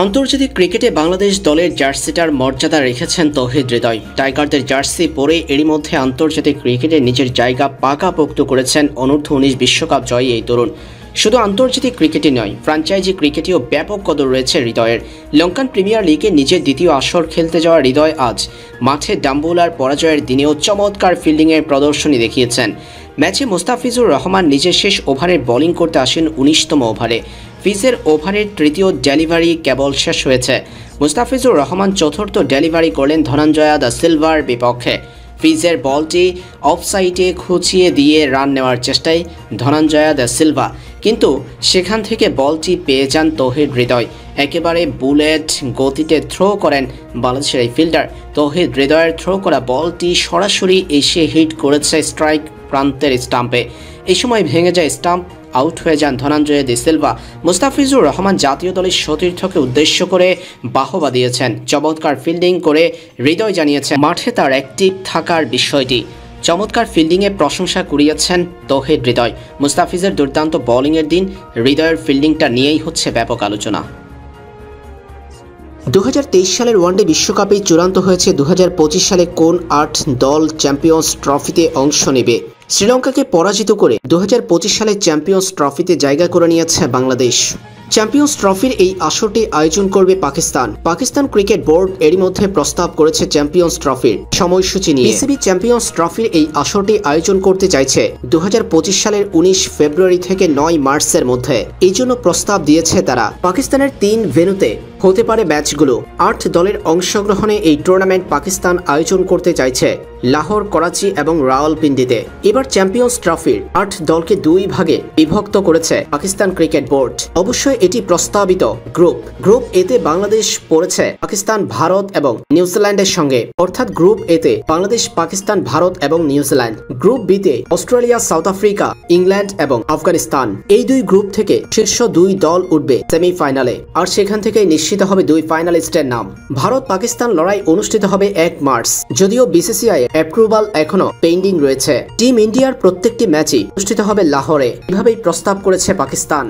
আন্তর্জাতিক ক্রিকেটে বাংলাদেশ দলের জার্সিটার মর্যাদা রেখেছেন তৌহিদ হৃদয়। টাইগারদের জার্সি পরে এরই মধ্যে আন্তর্জাতিক ক্রিকেটে নিজের জায়গা পাকাপোক্ত করেছেন অনূর্ধ্ব-19 বিশ্বকাপ জয়ী এই তরুণ। শুধু আন্তর্জাতিক ক্রিকেটই নয়, ফ্র্যাঞ্চাইজি ক্রিকেটেও ব্যাপক কদর রয়েছে হৃদয়ের। লঙ্কান প্রিমিয়ার লিগে নিজের দ্বিতীয় আসর খেলতে যাওয়া হৃদয় আজ মাঠে ডাম্বুলার পরাজয়ের দিনেও চমৎকার ফিল্ডিংয়ের প্রদর্শনী দেখিয়েছেন। ম্যাচে মুস্তাফিজুর রহমান নিজের শেষ ওভারে বোলিং করতে আসেন 19তম ওভারে। ফিজের ওভারের তৃতীয় ডেলিভারি কেবল শেষ হয়েছে। মুস্তাফিজুর রহমান চতুর্থ ডেলিভারি করলেন ধনঞ্জয়া দা সিলভার বিপক্ষে। ফিজের বলটি অফসাইডে খুঁচিয়ে দিয়ে রান নেওয়ার চেষ্টায় ধনঞ্জয়া দা সিলভা, কিন্তু সেখান থেকে বলটি পেয়ে যান তৌহিদ হৃদয়। একেবারে বুলেট গতিতে থ্রো করেন বাংলাদেশের এই ফিল্ডার। তৌহিদ হৃদয়ের থ্রো করা বলটি সরাসরি এসে হিট করেছে স্ট্রাইক প্রান্তের স্টাম্পে। এই সময় ভেঙে যায় স্টাম্প, আউট হয়ে যান ধনঞ্জয়া দা সিলভা। মুস্তাফিজুর রহমান জাতীয় দলের সতীর্থকে উদ্দেশ্য করে বাহবা দিয়েছেন। চমৎকার ফিল্ডিং করে হৃদয় জানিয়েছেন মাঠে তার অ্যাক্টিভ থাকার বিষয়টি। চমৎকার ফিল্ডিংয়ে প্রশংসা কুড়িয়েছেন তৌহিদ হৃদয়। মুস্তাফিজের দুর্দান্ত বোলিংয়ের দিন হৃদয়ের ফিল্ডিংটা নিয়েই হচ্ছে ব্যাপক আলোচনা। 2023 সালের ওয়ানডে বিশ্বকাপে চূড়ান্ত হয়েছে 2025 সালে কোন 8 দল চ্যাম্পিয়ন্স ট্রফিতে অংশ নেবে। শ্রীলঙ্কাকে পরাজিত করে 2025 সালে চ্যাম্পিয়ন্স ট্রফিতে জায়গা করে নিয়েছে বাংলাদেশ। চ্যাম্পিয়ন্স ট্রফির এই আসরটি আয়োজন করবে পাকিস্তান ক্রিকেট বোর্ড এরই মধ্যে প্রস্তাব করেছে চ্যাম্পিয়ন্স ট্রফির সময়সূচি নিয়ে। পিসিবি চ্যাম্পিয়ন্স ট্রফির এই আসরটি আয়োজন করতে চাইছে 2025 সালের 19 ফেব্রুয়ারি থেকে 9 মার্চের মধ্যে। এই জন্য প্রস্তাব দিয়েছে তারা। পাকিস্তানের 3 ভেন্যুতে হতে পারে ম্যাচগুলো। 8 দলের অংশগ্রহণে এই টুর্নামেন্ট পাকিস্তান আয়োজন করতে চাইছে লাহোর, করাচি এবং রাওয়ালপিন্ডিতে। এবার চ্যাম্পিয়ন্স ট্রফির 8 দলকে 2 ভাগে বিভক্ত করেছে পাকিস্তান ক্রিকেট বোর্ড। অবশ্যই এটি প্রস্তাবিত গ্রুপ এতে বাংলাদেশ পড়েছে পাকিস্তান, ভারত এবং নিউজিল্যান্ডের সঙ্গে, অর্থাৎ গ্রুপ এতে বাংলাদেশ, পাকিস্তান, ভারত এবং নিউজিল্যান্ড। গ্রুপ বিতে অস্ট্রেলিয়া, সাউথ আফ্রিকা, ইংল্যান্ড এবং আফগানিস্তান। এই 2 গ্রুপ থেকে শীর্ষ 2 দল উঠবে সেমিফাইনালে, আর সেখান থেকে নিশ্চিত হবে 2 ফাইনালিস্টের নাম। ভারত পাকিস্তান লড়াই অনুষ্ঠিত হবে 1 মার্চ। যদিও বিসিসিআই অ্যাপ্রুভাল এখনো পেন্ডিং রয়েছে। টিম ইন্ডিয়ার প্রত্যেকটি ম্যাচই অনুষ্ঠিত হবে লাহোরে। এভাবেই প্রস্তাব করেছে পাকিস্তান।